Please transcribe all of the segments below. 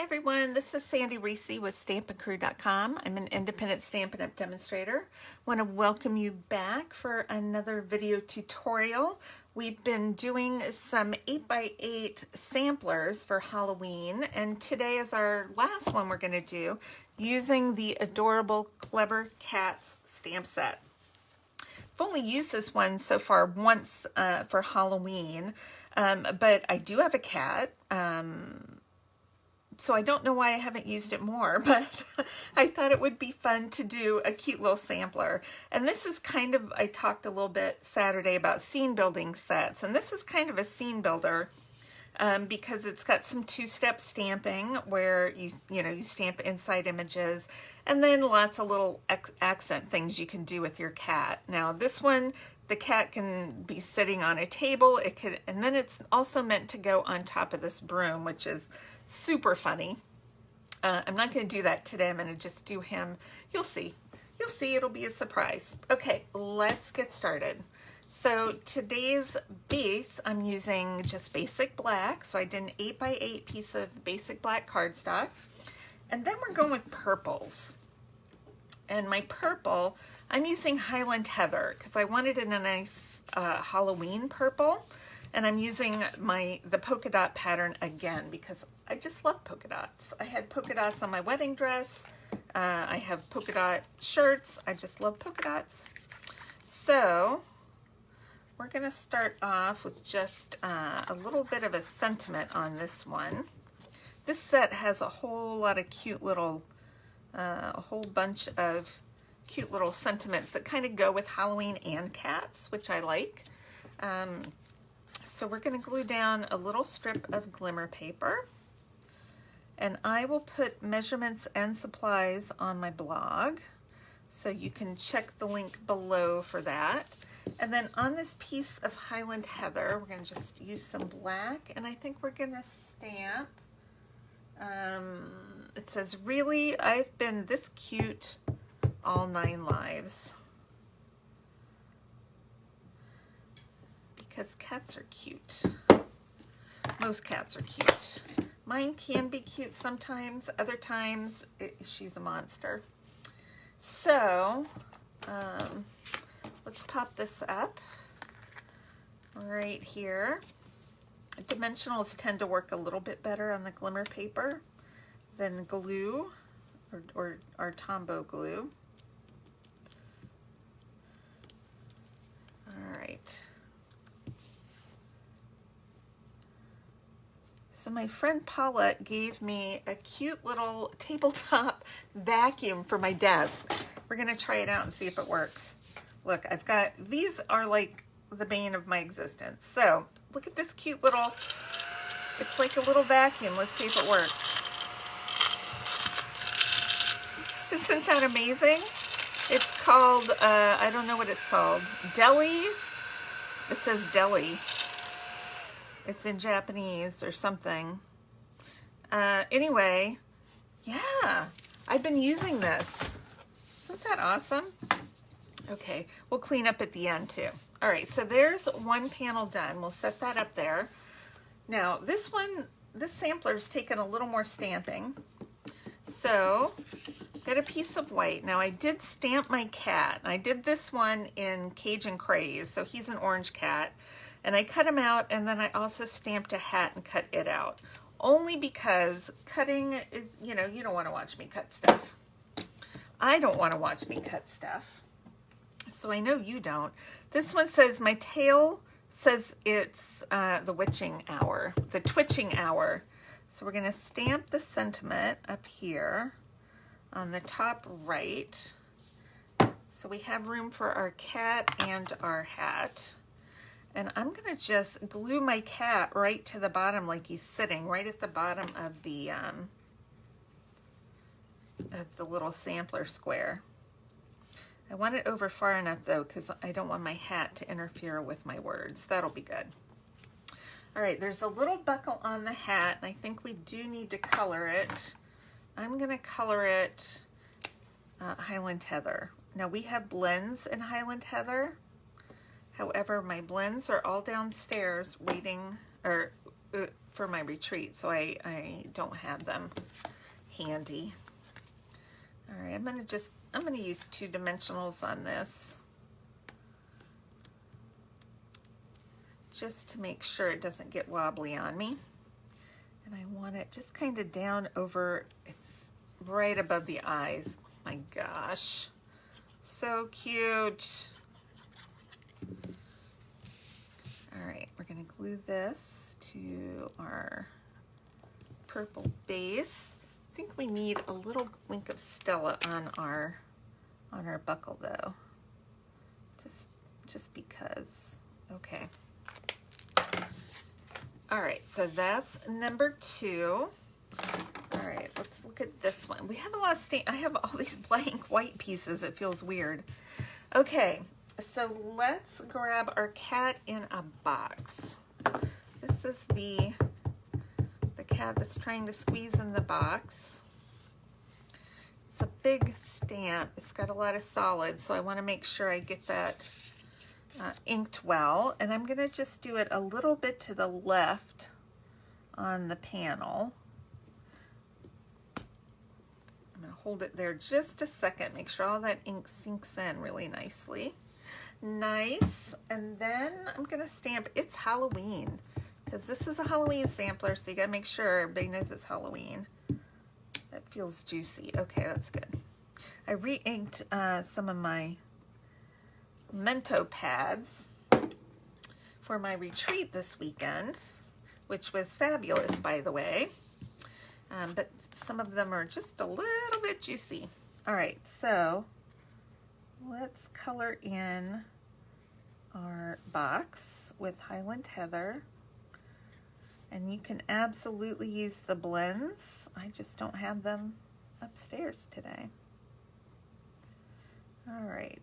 Hi everyone, this is Sandy Reese with StampinCrew.com. I'm an independent Stampin' Up! Demonstrator. I want to welcome you back for another video tutorial. We've been doing some 8x8 samplers for Halloween, and today is our last one we're going to do using the adorable Clever Cats stamp set. I've only used this one so far once for Halloween, but I do have a cat. So I don't know why I haven't used it more, but I thought it would be fun to do a cute little sampler. And this is kind of, I talked a little bit Saturday about scene building sets, and this is kind of a scene builder because it's got some two-step stamping where you stamp inside images, and then lots of little accent things you can do with your cat. Now this one, the cat can be sitting on a table. And then it's also meant to go on top of this broom, which is super funny. I'm not going to do that today. I'm going to just do him. You'll see. You'll see. It'll be a surprise. Okay, let's get started. So today's base, I'm using just basic black. So I did an 8x8 piece of basic black cardstock. And then we're going with purples. And my purple, I'm using Highland Heather because I wanted it in a nice Halloween purple. And I'm using the polka dot pattern again because I just love polka dots. I had polka dots on my wedding dress. I have polka dot shirts. I just love polka dots. So we're going to start off with just a little bit of a sentiment on this one. This set has a whole lot of cute little, a whole bunch of cute little sentiments that kind of go with Halloween and cats, which I like. So we're going to glue down a little strip of glimmer paper, and I will put measurements and supplies on my blog, so you can check the link below for that. And then on this piece of Highland Heather, we're going to just use some black, and I think we're going to stamp. It says, "Really, I've been this cute all 9 lives." Because cats are cute. Most cats are cute. Mine can be cute sometimes. Other times, she's a monster. So, let's pop this up right here. Dimensionals tend to work a little bit better on the glimmer paper than glue or Tombow glue. All right. So my friend Paulette gave me a cute little tabletop vacuum for my desk. We're gonna try it out and see if it works. Look, I've got, these are like the bane of my existence. So look at this cute little, it's like a little vacuum. Let's see if it works. Isn't that amazing? It's called, I don't know what it's called. Deli. It says Deli. It's in Japanese or something. Anyway, yeah, I've been using this. Isn't that awesome? Okay, we'll clean up at the end too. All right, so there's one panel done. We'll set that up there. Now, this sampler's taken a little more stamping. So, got a piece of white. Now, I did stamp my cat. I did this one in Cajun Craze, so he's an orange cat. And I cut him out, and then I also stamped a hat and cut it out. Only because cutting is, you don't want to watch me cut stuff. I don't want to watch me cut stuff. So I know you don't. This one says, my tail says it's the witching hour, the twitching hour. So we're going to stamp the sentiment up here on the top right. So we have room for our cat and our hat. And I'm going to just glue my cat right to the bottom like he's sitting, right at the bottom of the little sampler square. I want it over far enough though, because I don't want my hat to interfere with my words. That'll be good. All right, there's a little buckle on the hat, and I think we do need to color it. I'm going to color it Highland Heather. Now we have blends in Highland Heather. However, my blends are all downstairs waiting for for my retreat, so I don't have them handy. All right, I'm gonna use 2 dimensionals on this, just to make sure it doesn't get wobbly on me. And I want it just kind of down over, it's right above the eyes. Oh my gosh, so cute. All right, we're gonna glue this to our purple base. I think we need a little wink of Stella on our buckle though, just because. Okay. All right, so that's number 2. All right, let's look at this one. We have a lot of I have all these blank white pieces. It feels weird. Okay, so let's grab our cat in a box. This is the cat that's trying to squeeze in the box. It's a big stamp. It's got a lot of solid, so I want to make sure I get that inked well. And I'm going to just do it a little bit to the left on the panel. I'm going to hold it there just a second, make sure all that ink sinks in really nicely. Nice. And then I'm going to stamp It's Halloween, because this is a Halloween sampler, so you got to make sure everybody knows it's Halloween. That feels juicy. Okay, that's good. I re-inked some of my Memento pads for my retreat this weekend, which was fabulous, by the way. But some of them are just a little bit juicy. All right, so let's color in our box with Highland Heather. And you can absolutely use the blends. I just don't have them upstairs today. All right.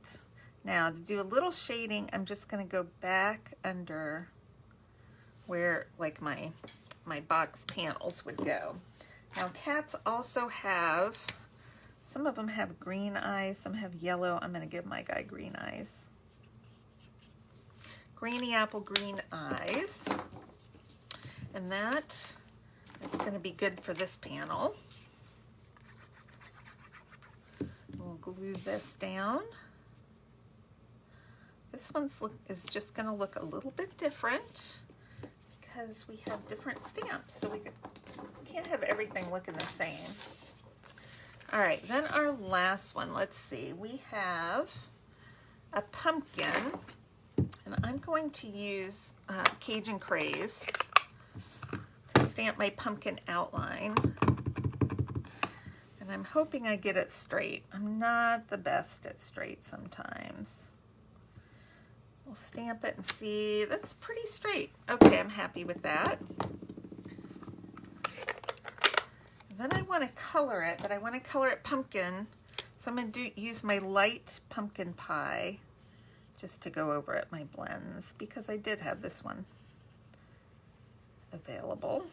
Now, to do a little shading, I'm just going to go back under where like my box panels would go. Now, cats also have, some of them have green eyes, some have yellow. I'm going to give my guy green eyes. Greeny apple green eyes. And that is going to be good for this panel. We'll glue this down. This one's is just going to look a little bit different because we have different stamps, so we can't have everything looking the same. All right, then our last one, let's see. We have a pumpkin, and I'm going to use Cajun Craze to stamp my pumpkin outline. And I'm hoping I get it straight. I'm not the best at straight sometimes. We'll stamp it and see. That's pretty straight. Okay, I'm happy with that. Then I want to color it, but I want to color it pumpkin. So I'm going to use my light pumpkin pie just to go over it, my blends, because I did have this one available.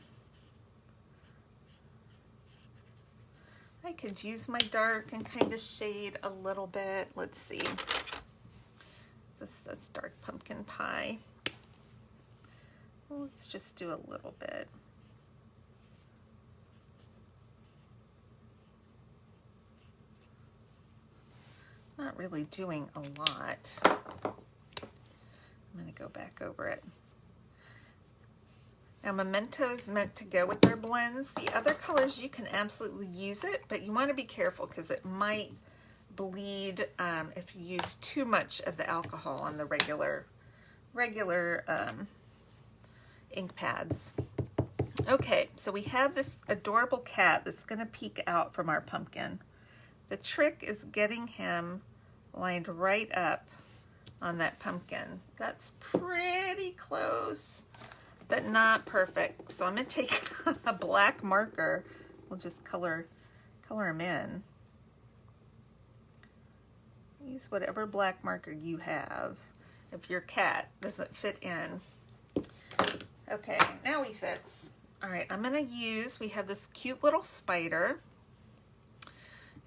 I could use my dark and kind of shade a little bit. Let's see. That's dark pumpkin pie. Well, let's just do a little bit. Not really doing a lot. I'm going to go back over it. Now, Memento is meant to go with their blends. The other colors, you can absolutely use it, but you want to be careful because it might bleed if you use too much of the alcohol on the regular ink pads. Okay, so we have this adorable cat that's going to peek out from our pumpkin. The trick is getting him lined right up on that pumpkin. That's pretty close, but not perfect. So I'm going to take a black marker. We'll just color him in. Use whatever black marker you have if your cat doesn't fit in. Okay, now he fits. All right, I'm going to use, we have this cute little spider,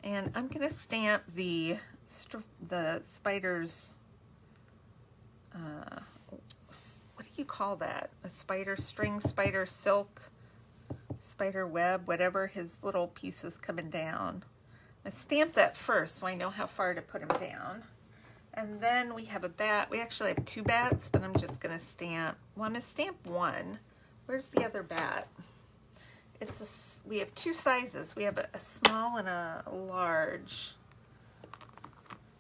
and I'm going to stamp the spider's, what do you call that? A spider string, spider silk, spider web, whatever his little pieces coming down. I stamp that first so I know how far to put them down. And then we have a bat. We actually have 2 bats, but I'm just gonna stamp, well, I'm gonna stamp one. Where's the other bat? We have 2 sizes. We have a small and a large.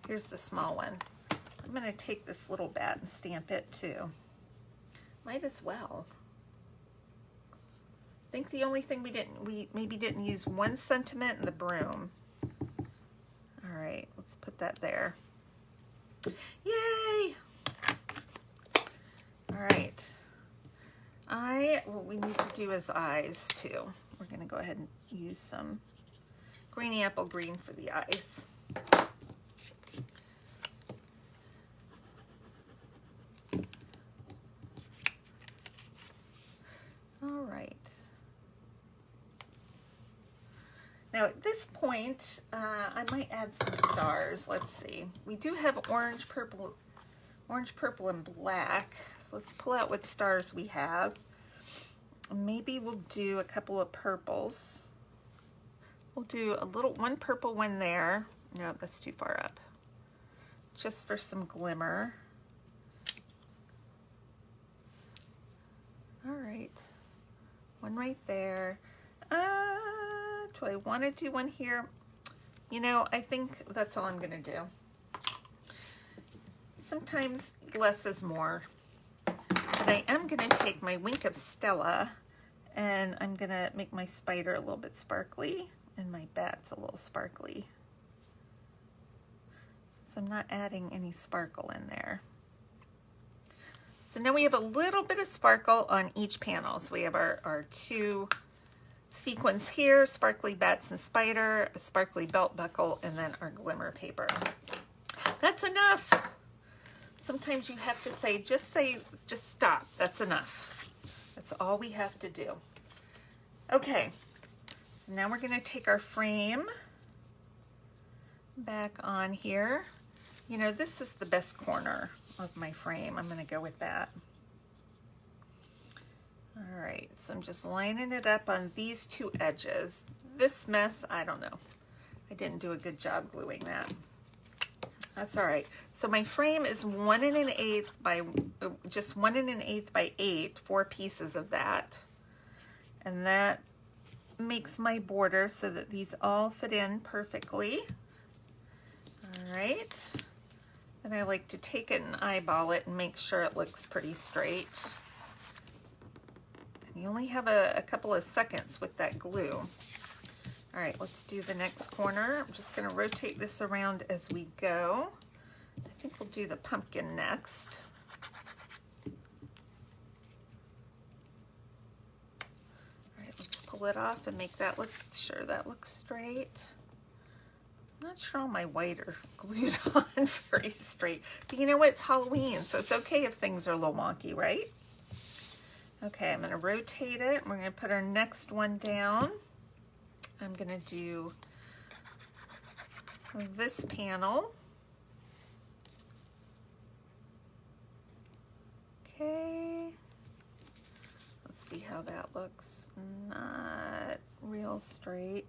Here's the small one. I'm gonna take this little bat and stamp it too. Might as well. I think the only thing we maybe didn't use 1 sentiment in the broom. All right, let's put that there. Yay! All right. What we need to do is eyes too. We're gonna go ahead and use some Greeny Apple Green for the eyes. All right. Now at this point, I might add some stars. Let's see. We do have orange, purple, and black. So let's pull out what stars we have. Maybe we'll do a couple of purples. We'll do one purple one there. No, that's too far up. Just for some glimmer. All right. One right there. Do I want to do one here? You know, I think that's all I'm going to do. Sometimes less is more. But I am going to take my Wink of Stella and I'm going to make my spider a little bit sparkly and my bat's a little sparkly. So I'm not adding any sparkle in there. So now we have a little bit of sparkle on each panel. So we have our 2 sequins here, sparkly bats and spider, a sparkly belt buckle, and then our glimmer paper. That's enough. Sometimes you have to say, just stop. That's enough. That's all we have to do. Okay, so now we're gonna take our frame back on here. You know, this is the best corner of my frame. I'm gonna go with that. All right, so I'm just lining it up on these 2 edges. This mess, I don't know. I didn't do a good job gluing that. That's all right. So my frame is 1 1/8 by, just 1 1/8 by 8, 4 pieces of that. And that makes my border so that these all fit in perfectly. All right. Then I like to take it and eyeball it and make sure it looks pretty straight. And you only have a couple of seconds with that glue. All right, let's do the next corner. I'm just gonna rotate this around as we go. I think we'll do the pumpkin next. All right, let's pull it off and make that look, sure that looks straight. I'm not sure all my white are glued on very straight, but you know what, it's Halloween, so it's okay if things are a little wonky, right? Okay, I'm gonna rotate it. We're gonna put our next one down. I'm gonna do this panel. Okay, let's see how that looks. Not real straight.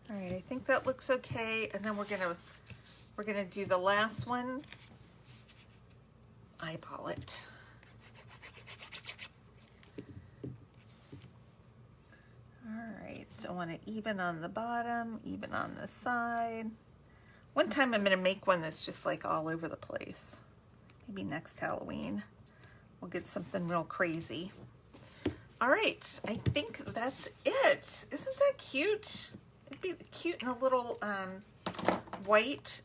All right, I think that looks okay. And then we're gonna do the last one. Eyeball it. All right, so I want to even on the bottom, even on the side. One time I'm going to make one that's just like all over the place. Maybe next Halloween we'll get something real crazy. All right, I think that's it. Isn't that cute? It'd be cute in a little white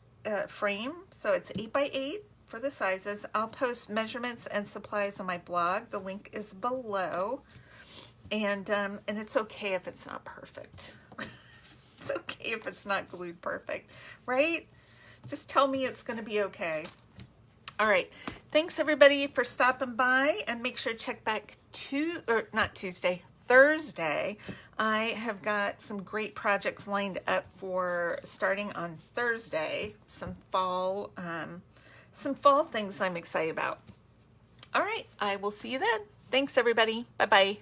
frame. So it's 8 by 8 for the sizes. I'll post measurements and supplies on my blog. The link is below. And it's okay if it's not perfect. It's okay if it's not glued perfect, right? Just tell me it's going to be okay. All right. Thanks everybody for stopping by, and make sure to check back Thursday. I have got some great projects lined up for starting on Thursday. Some fall things I'm excited about. All right, I will see you then. Thanks, everybody. Bye-bye.